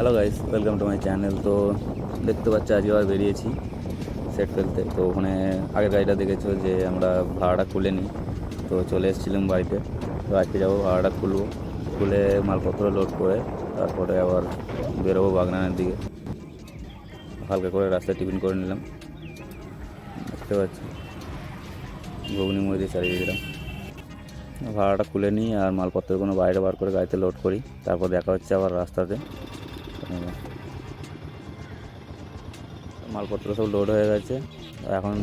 Hello guys, welcome to my channel. তো দেখতে পাচ্ছি আজকে আবার বেরিয়েছি সেট ফেলতে। তো ওখানে আগের গাড়িটা দেখেছো যে আমরা ভাড়াটা খুলে নিই, তো চলে এসেছিলাম বাড়িতে। তো আজকে যাবো, ভাড়াটা খুলে মালপত্র লোড করে তারপরে আবার বেরোবো বাগনানের দিকে। হালকা করে রাস্তায় টিফিন করে নিলাম, দেখতে পাচ্ছি ঘুগনি মুড়ি দিয়ে চালিয়ে দিলাম। ভাড়াটা খুলে নিই আর মালপত্রগুলো বাইরে বার করে গাড়িতে লোড করি, তারপর দেখা হচ্ছে আবার রাস্তাতে। মালপত্র সব লোড হয়ে গেছে, এখন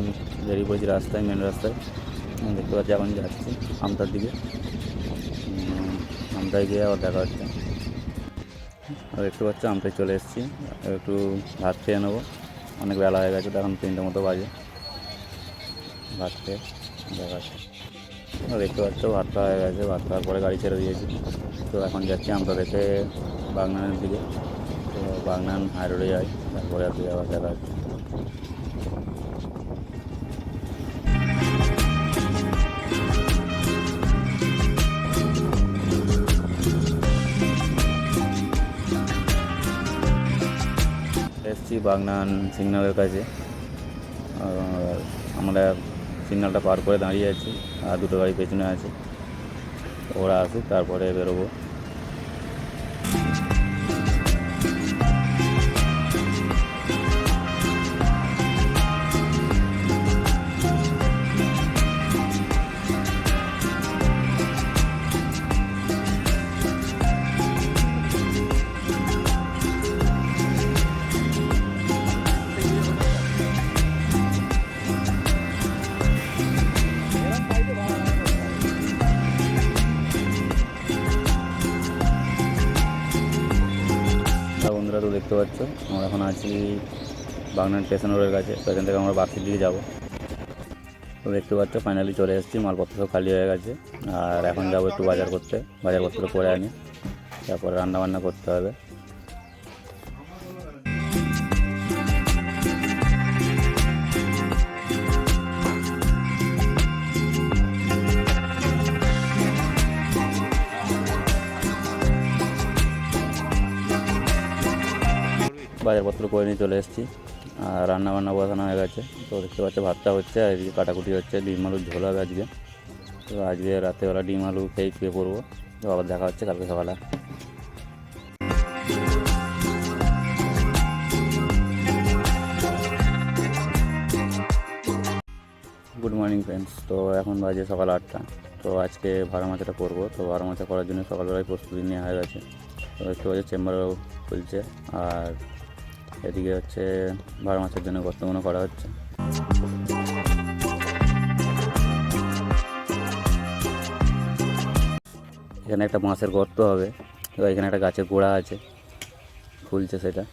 বেরিয়ে পড়েছি রাস্তায়, মেন রাস্তায়। দেখতে পাচ্ছি এখন যাচ্ছি আমতার দিকে। আমতায় গিয়ে আবার দেখা হচ্ছে। আর দেখতে পাচ্ছি আমতায় চলে এসেছি, একটু ভাত খেয়ে নেবো। অনেক বেলা হয়ে গেছে, এখন 3টে মতো বাজে। ভাত খেয়ে দেখা হচ্ছে। দেখতে পাচ্ছ ভাত খাওয়া হয়ে গেছে, ভাত খাওয়ার পরে গাড়ি ছেড়ে দিয়েছি। তো এখন যাচ্ছি আমতা থেকে বাগনানের দিকে। তো বাগনান হাই রোডে যাই, তারপরে আর আবার দেখা হচ্ছে। এসছি বাগনান সিগন্যালের কাছে। আমরা সিগন্যালটা পার করে দাঁড়িয়ে আছি, আর দুটো গাড়ি পেছনে আছে। ওরা আসুক তারপরে বেরোবো। বন্ধুরা, তো দেখতে পাচ্ছ আমরা এখন আছি বাগনান স্টেশন রোডের কাছে। তো এখান থেকে আমরা বাসের দিকে যাবো। তো দেখতে পাচ্ছ ফাইনালি চলে এসেছি, মালপত্র সব খালি হয়ে গেছে। আর এখন যাবো একটু বাজার করতে, বাজারপত্র করে আনি, তারপরে রান্নাবান্না করতে হবে। বাজারপত্র করে নিয়ে চলে এসেছি, আর রান্নাবান্না বসানো হয়ে গেছে। তো দেখতে পাচ্ছি ভাতটা হচ্ছে, আর এদিকে কাটাকুটি হচ্ছে। ডিম আলুর ঝোল হবে আজকে। তো আজকে রাতেবেলা ডিম আলু খেয়ে শুয়ে পড়বো। তো আবার দেখা হচ্ছে কালকে সকালে। Good morning friends. তো এখন বাজে সকাল 8টা। তো আজকে ভাড়া মাছটা করবো। তো ভাড়া মাছা করার জন্য সকালবেলায় প্রস্তুতি নেওয়া হয়ে গেছে। তো দেখতে পাচ্ছি চেম্বারও খুলছে, আর এদিকে হচ্ছে ভাড়া মাছের জন্য গর্তগুলো করা হচ্ছে। এখানে একটা মাছের গর্ত হবে। তো এখানে একটা গাছের গোড়া আছে, খুলছে সেটা।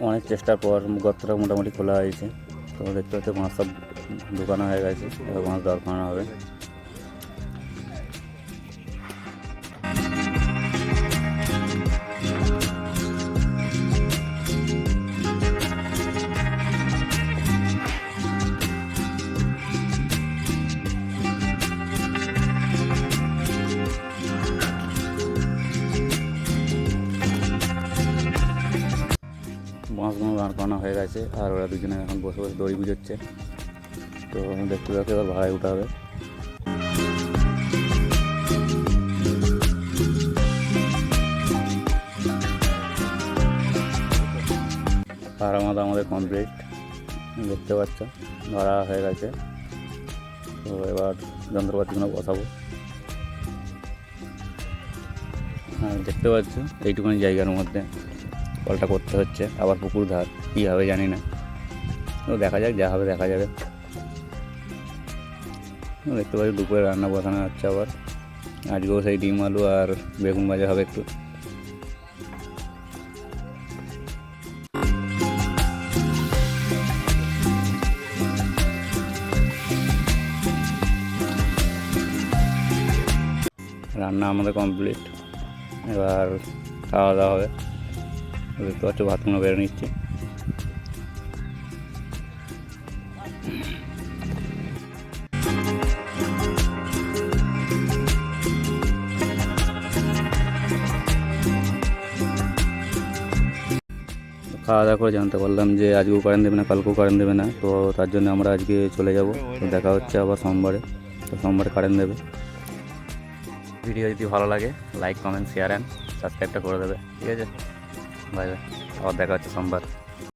অনেক চেষ্টার পর গর্তটা মোটামুটি খোলা হয়েছে। তো দেখতে পাচ্ছি মাছ সব ঢুকানো হয়ে গেছে, এবার মাছ দরকানো হবে। মাছগুলো দাঁড় করানো হয়ে গেছে, আর ওরা দুজনে এখন বসে বসে দড়ি বুঝোচ্ছে। তো দেখতে দেখতে এবার ভাড়ায় উঠা হবে। ভাড়া মাথা আমাদের কমপ্লিট, দেখতে পাচ্ছ ভাড়া হয়ে গেছে। তো এবার যন্ত্রপাতিগুলো বসাবো। দেখতে পাচ্ছ এইটুকুনি জায়গার মধ্যে কলটা করতে হচ্ছে, আবার পুকুর ধার, কী হবে জানি না। তো দেখা যাক, যা হবে দেখা যাবে। দেখতে পাচ্ছি দুপুরে রান্না বসানো হচ্ছে আবার, আজকেও সেই ডিম আলু আর বেগুন ভাজা হবে একটু। রান্না আমাদের কমপ্লিট, এবার খাওয়া দাওয়া হবে। দেখতে পাচ্ছ ভাতগুলো বেড়ে নিচ্ছি। খাওয়া দাওয়া করে জানতে পারলাম যে আজকেও কারেন্ট দেবে না, কালকেও কারেন্ট দেবে না, তো তার জন্য আমরা আজকে চলে যাব। তো দেখা হচ্ছে আবার সোমবারে, তো সোমবারে কারেন্ট দেবে। ভিডিও যদি ভালো লাগে লাইক কমেন্ট শেয়ার অ্যান্ড সাবস্ক্রাইবটা করে দেবে, ঠিক আছে? বাই বাই, আবার দেখা হচ্ছে সোমবার।